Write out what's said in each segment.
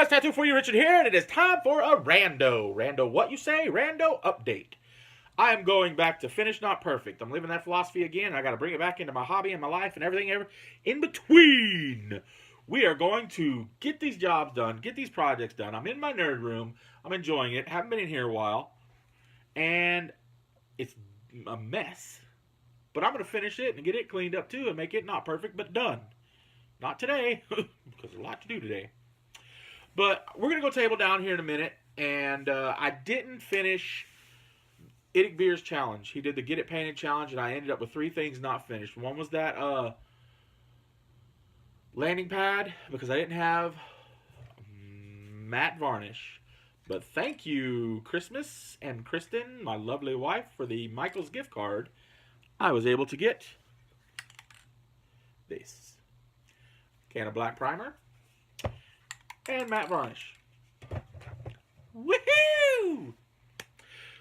guys, Tattoo for you, Richard here, and it is time for a Rando. Rando, what you say? Rando update. I am going back to finish, not perfect. I'm living that philosophy again. I got to bring it back into my hobby and my life and everything ever in between. We are going to get these jobs done, get these projects done. I'm in my nerd room. I'm enjoying it. Haven't been in here a while, and it's a mess. But I'm going to finish it and get it cleaned up too and make it not perfect, but done. Not today, because there's a lot to do today. But we're going to go table down here in a minute. And I didn't finish Idic Beer's challenge. He did the Get It Painted challenge, and I ended up with 3 things not finished. One was that landing pad, because I didn't have matte varnish. But thank you, Christmas and Kristen, my lovely wife, for the Michael's gift card. I was able to get this can of black primer and matte varnish. Woohoo!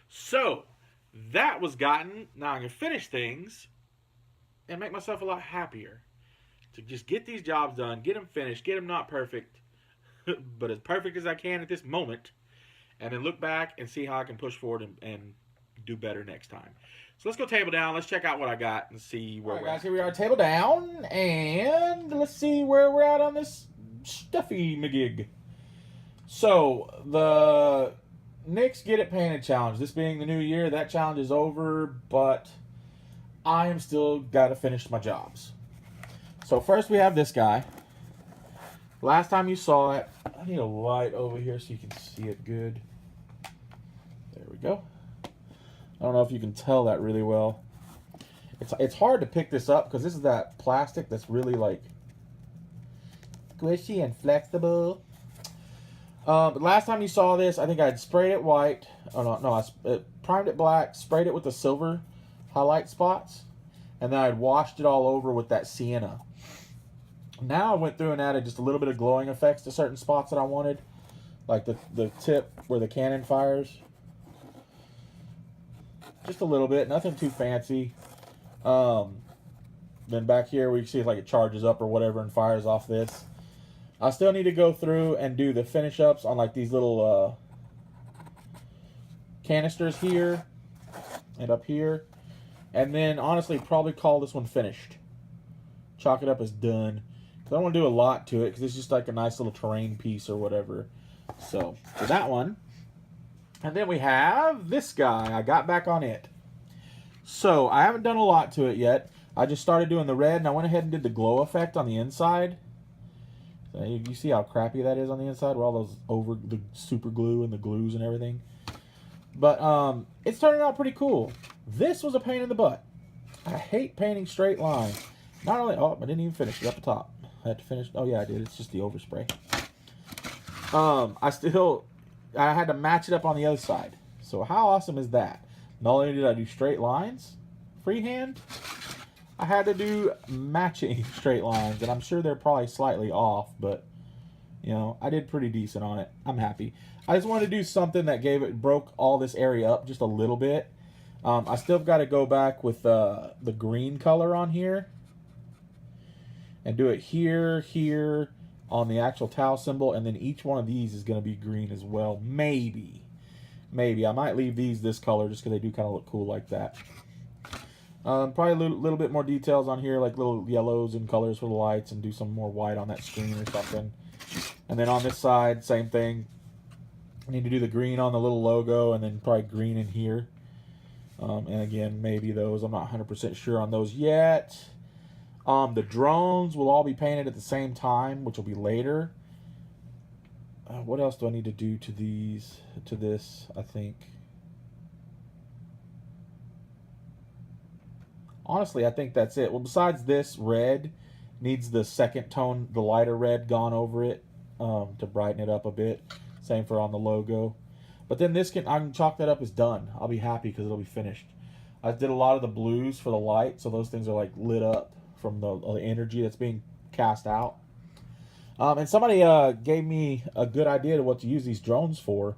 So, that was gotten. Now I can finish things and make myself a lot happier. To just get these jobs done, get them finished, get them not perfect, but as perfect as I can at this moment, and then look back and see how I can push forward and do better next time. So let's go table down. Let's check out what I got and see where we're at. Guys, here we are, table down, and let's see where we're at on this stuffy McGig. So, the Nick's Get It Painted challenge. This being the new year, that challenge is over, but I am still got to finish my jobs. So first we have this guy. Last time you saw it, I need a light over here so you can see it good. There we go. I don't know if you can tell that really well. It's hard to pick this up because this is that plastic that's really like squishy and flexible. But last time you saw this, I think I had sprayed it white. Oh no, I primed it black, sprayed it with the silver highlight spots, and then I'd washed it all over with that sienna. Now I went through and added just a little bit of glowing effects to certain spots that I wanted, like the tip where the cannon fires. Just a little bit, nothing too fancy. Then back here we can see like it charges up or whatever and fires off this. I still need to go through and do the finish ups on like these little canisters here and up here. And then honestly probably call this one finished. Chalk it up as done. Because I don't want to do a lot to it because it's just like a nice little terrain piece or whatever. So that one. And then we have this guy. I got back on it. So, I haven't done a lot to it yet. I just started doing the red, and I went ahead and did the glow effect on the inside. So you see how crappy that is on the inside, with all those over the super glue and the glues and everything. But it's turning out pretty cool. This was a pain in the butt. I hate painting straight lines. Not only, oh, I didn't even finish it up the top. I had to finish, oh yeah, I did. It's just the overspray. I had to match it up on the other side. So how awesome is that? Not only did I do straight lines, freehand, I had to do matching straight lines. And I'm sure they're probably slightly off, but, you know, I did pretty decent on it. I'm happy. I just wanted to do something that broke all this area up just a little bit. I still got to go back with the green color on here. And do it here, on the actual towel symbol, and then each one of these is going to be green as well. Maybe. I might leave these this color just because they do kind of look cool like that. Probably a little bit more details on here, like little yellows and colors for the lights, and do some more white on that screen or something. And then on this side, same thing. I need to do the green on the little logo, and then probably green in here. And again, maybe those. I'm not 100% sure on those yet. The drones will all be painted at the same time, which will be later. What else do I need to do to these? To this, I think. Honestly, I think that's it. Well, besides this, red needs the second tone, the lighter red, gone over it to brighten it up a bit. Same for on the logo. But then I can chalk that up as done. I'll be happy because it'll be finished. I did a lot of the blues for the light, so those things are like lit up from the energy that's being cast out. And somebody gave me a good idea to what to use these drones for.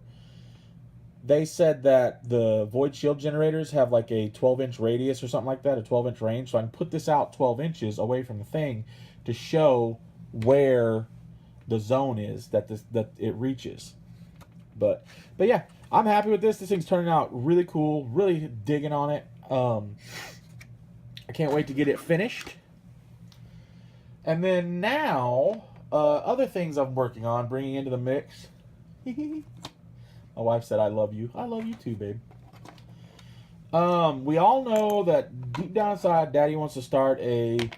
They said that the void shield generators have like a 12-inch radius or something like that, a 12-inch range. So I can put this out 12 inches away from the thing to show where the zone is that it reaches. But yeah, I'm happy with this. This thing's turning out really cool. Really digging on it. I can't wait to get it finished. And then now, other things I'm working on, bringing into the mix. My wife said, "I love you." I love you too, babe. We all know that deep down inside, Daddy wants to start a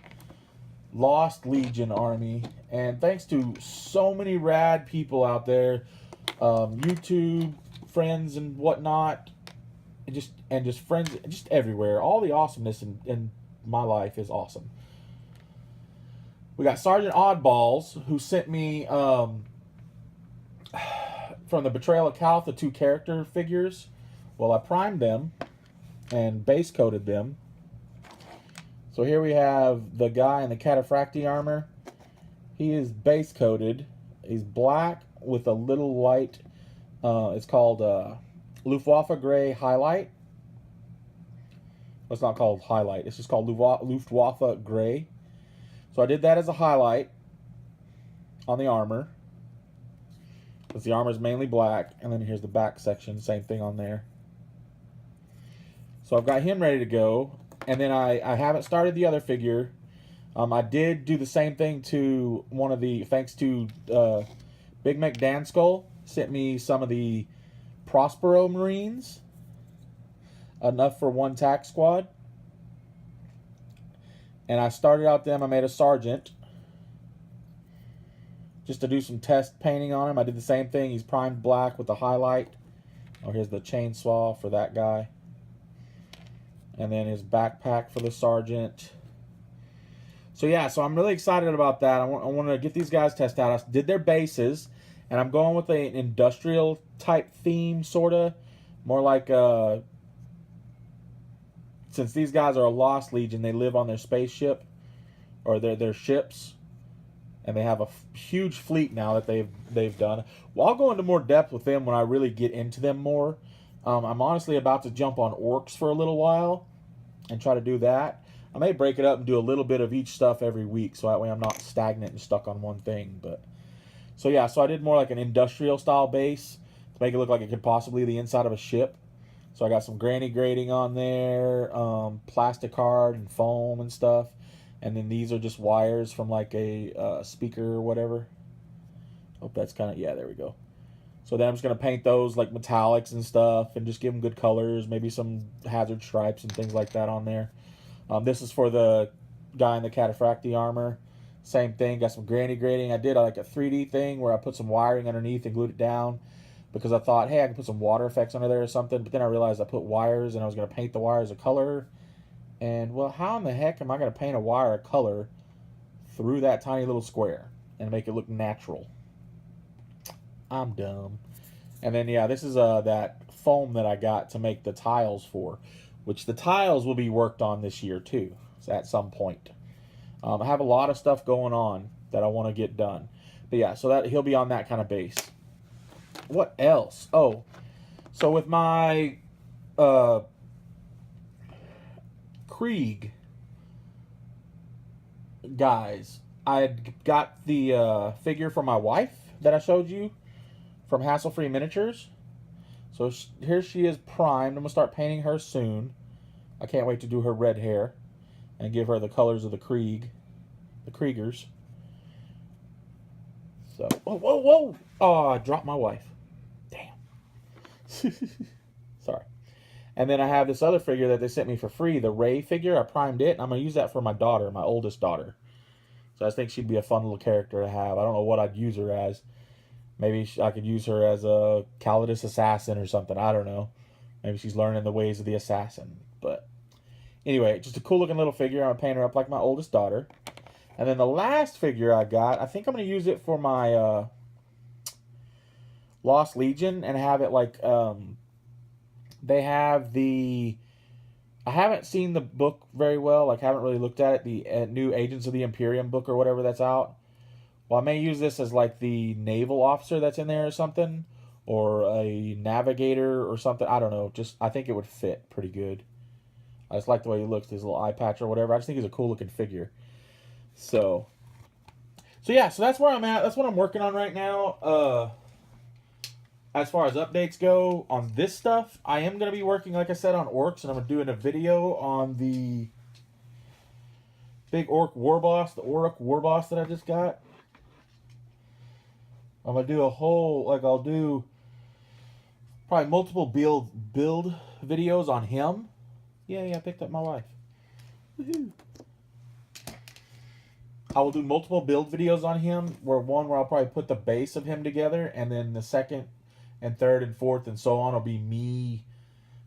Lost Legion army, and thanks to so many rad people out there, YouTube friends and whatnot, and just friends, just everywhere. All the awesomeness in my life is awesome. We got Sergeant Oddballs, who sent me from the Betrayal of Calth, the 2 character figures. Well, I primed them and base coated them. So here we have the guy in the Cataphractii armor. He is base coated. He's black with a little light. It's called Luftwaffe Gray highlight. Well, it's not called highlight. It's just called Luftwaffe Gray. So I did that as a highlight on the armor, because the armor is mainly black. And then here's the back section, same thing on there. So I've got him ready to go. And then I haven't started the other figure. I did do the same thing to one of the, thanks to Big Mac Dan Skull, sent me some of the Prospero Marines. Enough for 1 tac squad. And I started out them. I made a sergeant just to do some test painting on him. I did the same thing. He's primed black with a highlight. Oh, here's the chainsaw for that guy. And then his backpack for the sergeant. So yeah, so I'm really excited about that. I want to get these guys tested out. I did their bases, and I'm going with an industrial type theme, sort of. More like since these guys are a Lost Legion, they live on their spaceship, or their ships, and they have a huge fleet now that they've done. Well, I'll go into more depth with them when I really get into them more. I'm honestly about to jump on orcs for a little while and try to do that. I may break it up and do a little bit of each stuff every week, so that way I'm not stagnant and stuck on one thing. But so yeah, so I did more like an industrial style base to make it look like it could possibly be the inside of a ship. So I got some granny grating on there, plastic card and foam and stuff. And then these are just wires from like a speaker or whatever. Hope that's kind of, yeah, there we go. So then I'm just going to paint those like metallics and stuff and just give them good colors. Maybe some hazard stripes and things like that on there. This is for the guy in the Cataphractii armor. Same thing, got some granny grating. I did like a 3D thing where I put some wiring underneath and glued it down, because I thought, hey, I can put some water effects under there or something. But then I realized I put wires, and I was going to paint the wires a color. And, well, how in the heck am I going to paint a wire a color through that tiny little square and make it look natural? I'm dumb. And then, yeah, this is that foam that I got to make the tiles for, which the tiles will be worked on this year, too, so at some point. I have a lot of stuff going on that I want to get done. But, yeah, so that he'll be on that kind of base. What else? Oh, so with my Krieg guys, I got the figure for my wife that I showed you from Hassle Free Miniatures. So here she is primed. I'm going to start painting her soon. I can't wait to do her red hair and give her the colors of the Kriegers. So, whoa. Oh, I dropped my wife. Damn. Sorry. And then I have this other figure that they sent me for free, the Ray figure. I primed it, and I'm going to use that for my daughter, my oldest daughter. So I think she'd be a fun little character to have. I don't know what I'd use her as. Maybe I could use her as a Calidus assassin or something. I don't know. Maybe she's learning the ways of the assassin. But anyway, just a cool looking little figure. I'm going to paint her up like my oldest daughter. And then the last figure I got, I think I'm going to use it for my Lost Legion and have it like, they have the, I haven't seen the book very well, like haven't really looked at it, the new Agents of the Imperium book or whatever that's out. Well, I may use this as like the naval officer that's in there or something, or a navigator or something. I don't know, just I think it would fit pretty good. I just like the way he looks, his little eye patch or whatever. I just think he's a cool looking figure. So So yeah, so that's where I'm at. That's what I'm working on right now. As far as updates go on this stuff, I am going to be working, like I said, on orcs, and I'm doing a video on the big orc war boss, the orc war boss that I just got. I'm going to do a whole, like, I'll do probably multiple build videos on him. Yay, I picked up my wife. Woohoo. I will do multiple build videos on him, where I'll probably put the base of him together, and then the second and third and fourth and so on will be me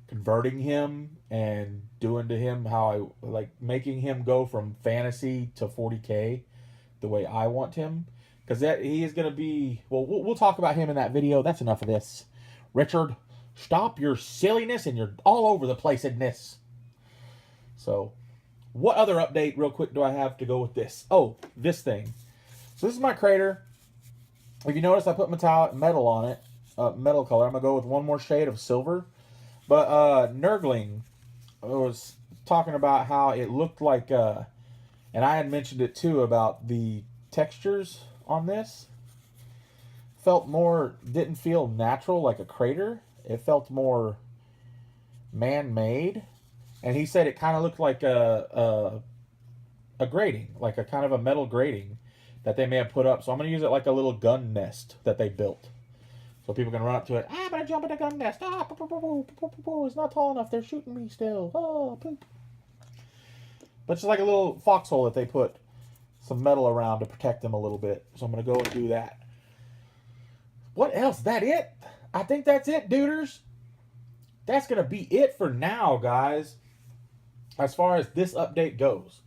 converting him and doing to him how I like, making him go from fantasy to 40k the way I want him, because that he is going to be, well, we'll talk about him in that video. That's enough of this. Richard, stop your silliness and your all over the place-edness. So what other update real quick do I have to go with this? Oh, this thing. So this is my crater. If you notice, I put metal on it. Metal color. I'm going to go with one more shade of silver. But Nurgling was talking about how it looked like, and I had mentioned it too, about the textures on this. Didn't feel natural like a crater. It felt more man-made. And he said it kind of looked like a grating, like a kind of a metal grating that they may have put up. So I'm going to use it like a little gun nest that they built. So people can run up to it. I'm going to jump in the gun nest. It's not tall enough. They're shooting me still. Oh, poop. But it's like a little foxhole that they put some metal around to protect them a little bit. So I'm going to go and do that. What else? That it? I think that's it, duders. That's going to be it for now, guys. As far as this update goes.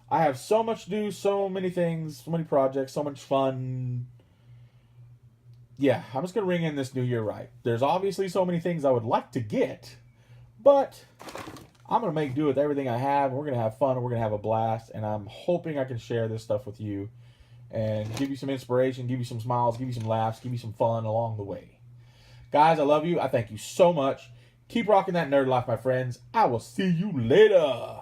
I have so much to do, so many things, so many projects, so much fun. Yeah, I'm just going to ring in this new year right. There's obviously so many things I would like to get, but I'm going to make do with everything I have. We're going to have fun, and we're going to have a blast, and I'm hoping I can share this stuff with you and give you some inspiration, give you some smiles, give you some laughs, give you some fun along the way. Guys, I love you. I thank you so much. Keep rocking that nerd life, my friends. I will see you later.